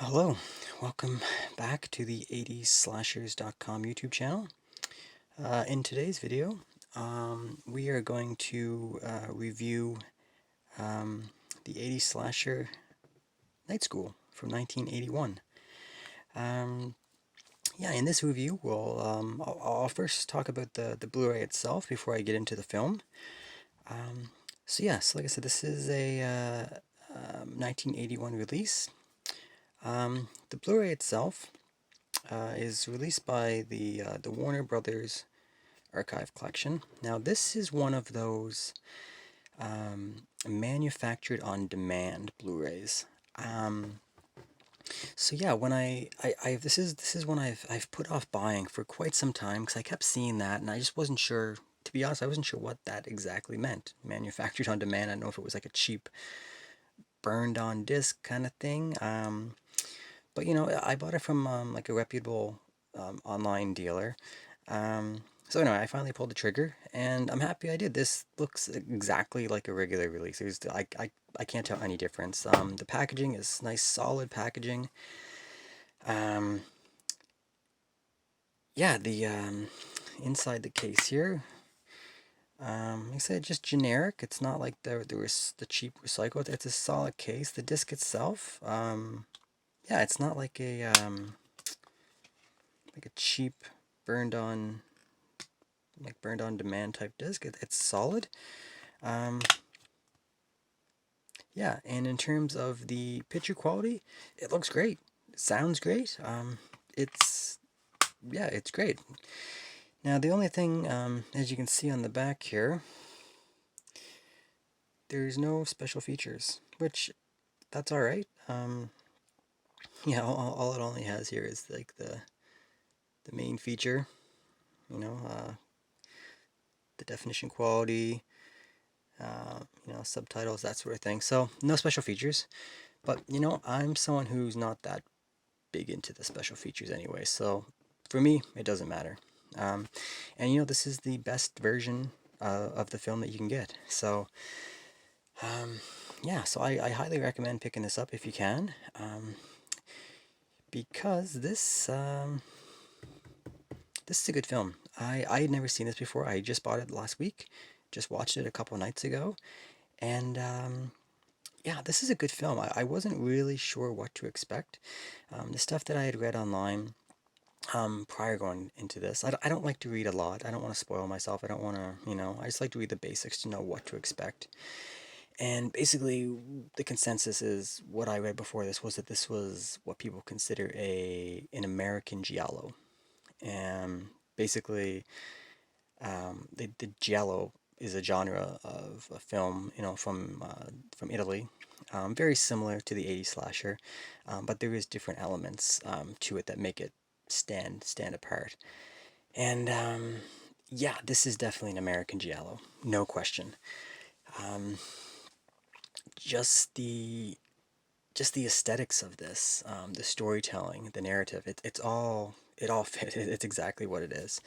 Hello, welcome back to the 80slashers.com YouTube channel. In today's video, we are going to review the 80 slasher Night School from 1981. Yeah, in this review, I'll first talk about the Blu-ray itself before I get into the film. So like I said, this is a 1981 release. The Blu-ray itself is released by the Warner Brothers Archive Collection. Now, this is one of those manufactured on demand Blu-rays. So yeah, when this is one I've put off buying for quite some time because I kept seeing that and I just wasn't sure. To be honest, I wasn't sure what that exactly meant. Manufactured on demand. I don't know if it was like a cheap burned on disc kind of thing. But I bought it from like a reputable online dealer. So anyway, I finally pulled the trigger, and I'm happy I did. This looks exactly like a regular release. I can't tell any difference. The packaging is nice, solid packaging. Yeah, the inside the case here, like I said, just generic. It's not like the cheap recycled. It's a solid case. The disc itself, yeah, it's not like a cheap burned on burned on demand type disc. It's solid. Um, yeah, and in terms of the picture quality, it looks great. It sounds great. It's yeah, it's great. Now the only thing, as you can see on the back here, there's no special features, which that's all right. Yeah, all it only has here is like the main feature, you know, the definition quality, subtitles, that sort of thing. So no special features. But I'm someone who's not that big into the special features anyway, so for me, it doesn't matter. And this is the best version of the film that you can get. So yeah, so I highly recommend picking this up if you can, because this is a good film. I had never seen this before. I just bought it last week, just watched it a couple nights ago, and yeah, this is a good film. I wasn't really sure what to expect. The stuff that I had read online prior going into this, I don't like to read a lot. I don't want to spoil myself. I don't want to, I just like to read the basics to know what to expect. And basically, the consensus is what I read before this was that this was what people consider an American Giallo. And basically, the Giallo is a genre of a film, from Italy, very similar to the 80s slasher, but there is different elements to it that make it stand apart. And yeah, this is definitely an American Giallo, no question. Um, just the aesthetics of this, the storytelling, the narrative, it all fits. It's exactly what it is.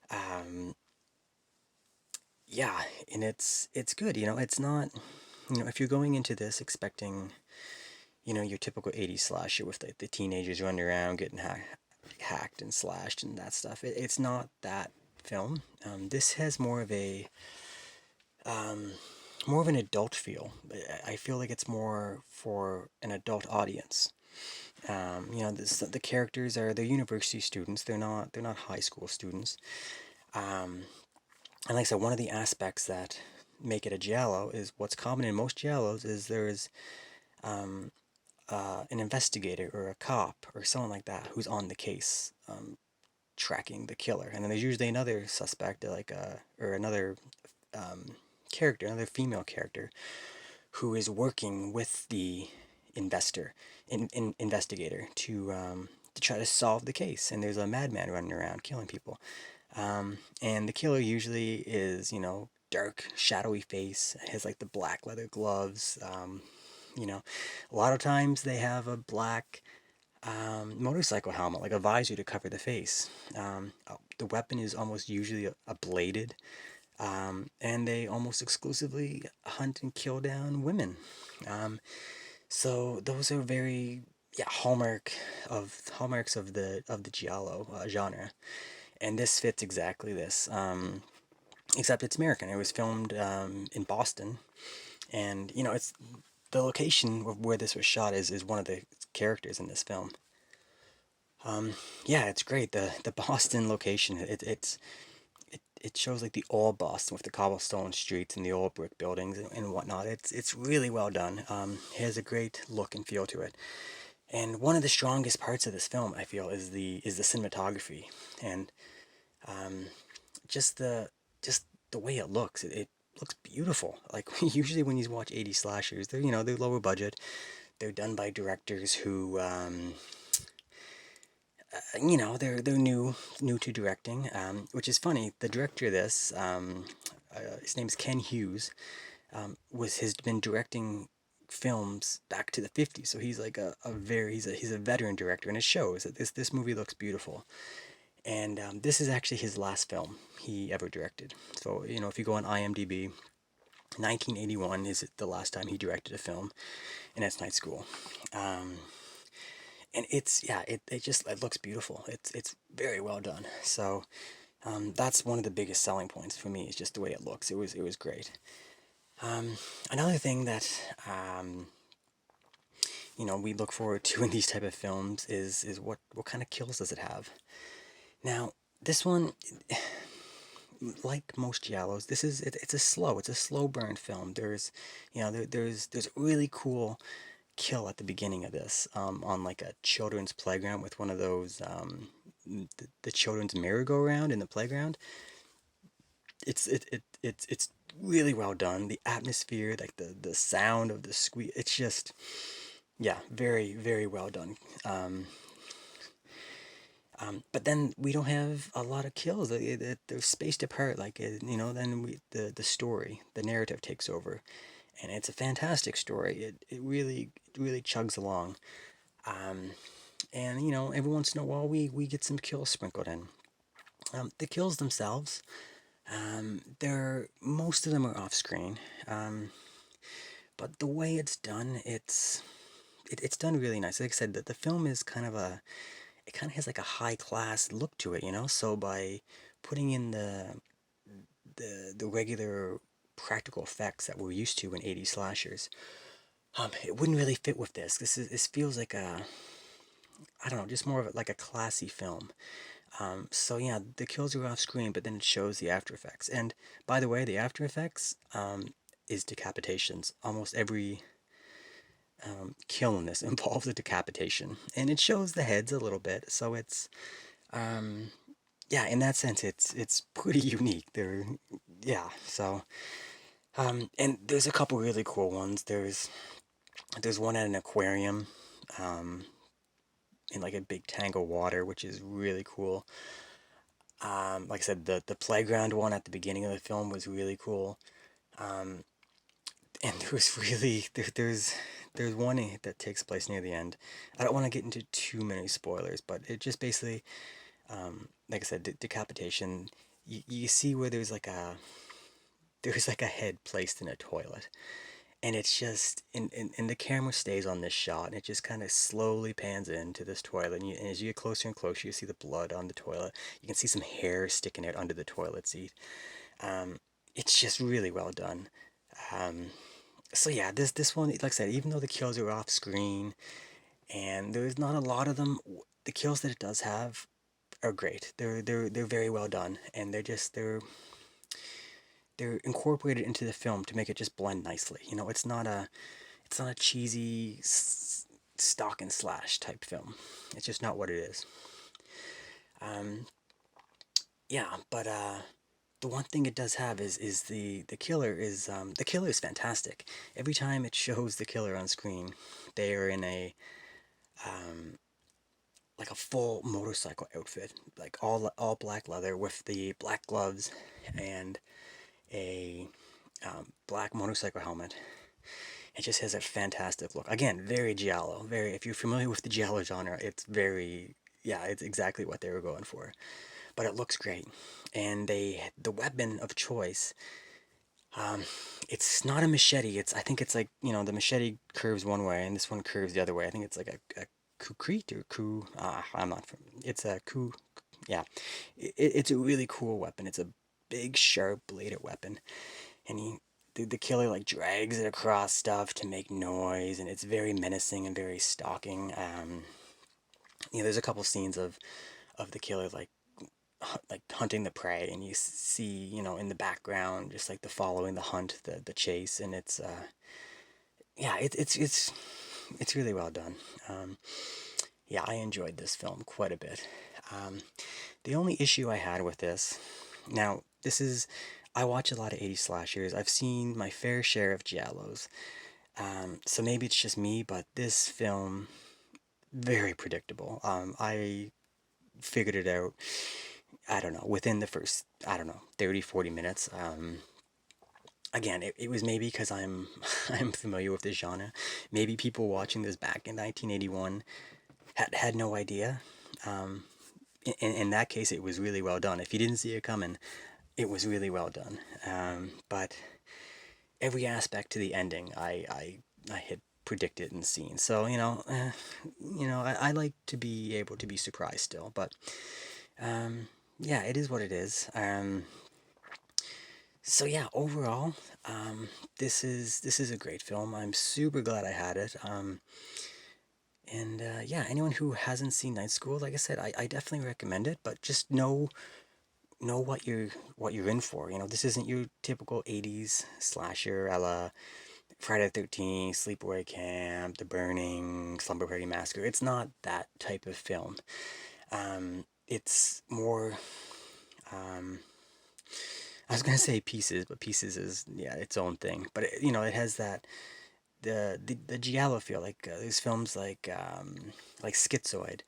Um, yeah, and it's good. It's not. If you're going into this expecting, your typical 80s slasher with the teenagers running around getting hacked and slashed and that stuff, it's not that film. This has um, more of an adult feel. I feel like it's more for an adult audience. The characters they're university students. They're not high school students. Um, and like I said, one of the aspects that make it a giallo is what's common in most giallos is there's um, an investigator or a cop or someone like that who's on the case, tracking the killer, and then there's usually another suspect, or another um, character, another female character, who is working with the investigator to try to solve the case. And there's a madman running around killing people. And the killer usually is, dark, shadowy face, has like the black leather gloves. You know, a lot of times they have a black motorcycle helmet, like a visor to cover the face. The weapon is almost usually a bladed, and they almost exclusively hunt and kill down women. So those are very yeah, hallmarks of the giallo genre, and this fits exactly this. Except it's American. It was filmed in Boston, and it's the location of where this was shot is one of the characters in this film. Yeah, it's great. The Boston location. It shows like the old Boston with the cobblestone streets and the old brick buildings and whatnot. It's really well done. It has a great look and feel to it. And one of the strongest parts of this film, I feel, is the cinematography, and um, just the way it looks. It looks beautiful. Like usually when you watch 80 slashers, they're lower budget. They're done by directors who they're new to directing, which is funny. The director of this, his name's Ken Hughes, was has been directing films back to the 50s, so he's like a very he's a veteran director, and it shows that this movie looks beautiful. And this is actually his last film he ever directed. So if you go on IMDb, 1981 is the last time he directed a film, and that's Night School. um, and it's yeah, it looks beautiful. It's very well done. So that's one of the biggest selling points for me, is just the way it looks. It was great. um, Another thing that we look forward to in these type of films is what kind of kills does it have. Now, this one, like most giallos, it's a slow burn film. There's a really cool kill at the beginning of this, on like a children's playground with one of those, the children's merry-go-round in the playground. It's really well done. The atmosphere, like the sound of the squeak, it's just, yeah, very very well done. Um, but then we don't have a lot of kills. They're spaced apart. Like then the story, the narrative takes over, and it's a fantastic story. It really chugs along. Um, and every once in a while we get some kills sprinkled in. The kills themselves, they're most of them are off screen. Um, but the way it's done, it's done really nice. Like I said, the film is it kind of has like a high class look to it, So by putting in the regular practical effects that we're used to in 80s slashers, it wouldn't really fit with this. This feels like I don't know, just more of like a classy film. So yeah, the kills are off screen, but then it shows the after effects. And by the way, the after effects is decapitations. Almost every kill in this involves a decapitation, and it shows the heads a little bit. So it's um, yeah, in that sense, it's pretty unique. Yeah. So and there's a couple really cool ones. There's one at an aquarium, um, in like a big tank of water, which is really cool. Like I said, the playground one at the beginning of the film was really cool. Um, and there was really there's one that takes place near the end. I don't want to get into too many spoilers, but it just basically, like I said, decapitation. You see where there's like a head placed in a toilet, and it's just and the camera stays on this shot, and it just kind of slowly pans into this toilet, and as you get closer and closer, you see the blood on the toilet. You can see some hair sticking out under the toilet seat. um, it's just really well done. um, so yeah, this one, like I said, even though the kills are off screen and there's not a lot of them, the kills that it does have are great. They're very well done, and they're incorporated into the film to make it just blend nicely. It's not a cheesy stock and slash type film. It's just not what it is. Um, yeah, but the one thing it does have is the killer is fantastic. Every time it shows the killer on screen, they are in a um, like a full motorcycle outfit, like all black leather with the black gloves and a black motorcycle helmet. It just has a fantastic look. Again, very giallo. Very, if you're familiar with the giallo genre, it's very, yeah, it's exactly what they were going for. But it looks great, and the weapon of choice, um, it's not a machete. I think it's like the machete curves one way, and this one curves the other way. I think it's like a Kukrit or Ku. I'm not from. It's a Ku. Yeah, it's a really cool weapon. It's a big, sharp bladed weapon, and the killer like drags it across stuff to make noise, and it's very menacing and very stalking. There's a couple scenes of the killer like hunting the prey, and you see in the background just like the following the hunt, the chase, and it's yeah, it's really well done. Um, yeah, I enjoyed this film quite a bit. Um, the only issue I had with this, now this is, I watch a lot of 80s slashers. I've seen my fair share of Giallos. So maybe it's just me, but this film, very predictable. I figured it out, I don't know, within the first, I don't know, 30, 40 minutes. Again, it was maybe because I'm I'm familiar with this genre. Maybe people watching this back in 1981 had no idea. Um, in that case, it was really well done. If you didn't see it coming, it was really well done. But every aspect to the ending, I had predicted and seen. So I like to be able to be surprised still. But yeah, it is what it is. So yeah, overall, this is a great film. I'm super glad I had it. And yeah, anyone who hasn't seen Night School, like I said, I definitely recommend it. But just know what you're in for. This isn't your typical '80s slasher, a la Friday the 13th, Sleepaway Camp, The Burning, Slumber Party Massacre. It's not that type of film. It's more. Um, I was gonna say Pieces, but Pieces is, yeah, its own thing. But it has that the giallo feel. Like there's films like Schizoid.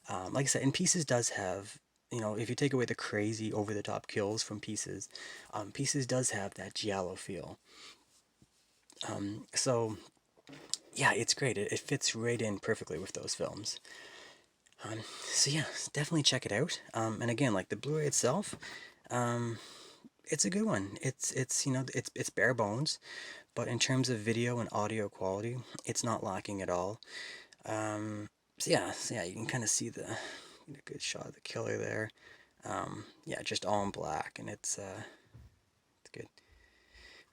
Like I said, and Pieces does have, if you take away the crazy over the top kills from Pieces, Pieces does have that giallo feel. So yeah, it's great. It fits right in perfectly with those films. Um, so yeah, definitely check it out. And again, like the Blu-ray itself, um, it's a good one. It's bare bones, but in terms of video and audio quality, it's not lacking at all. So yeah, you can kind of see get a good shot of the killer there. Yeah, just all in black, and it's good.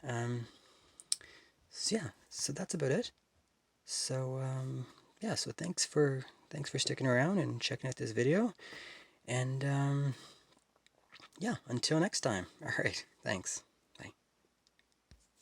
Um, so yeah, so that's about it. So yeah, so thanks for sticking around and checking out this video, and yeah, until next time. All right, thanks.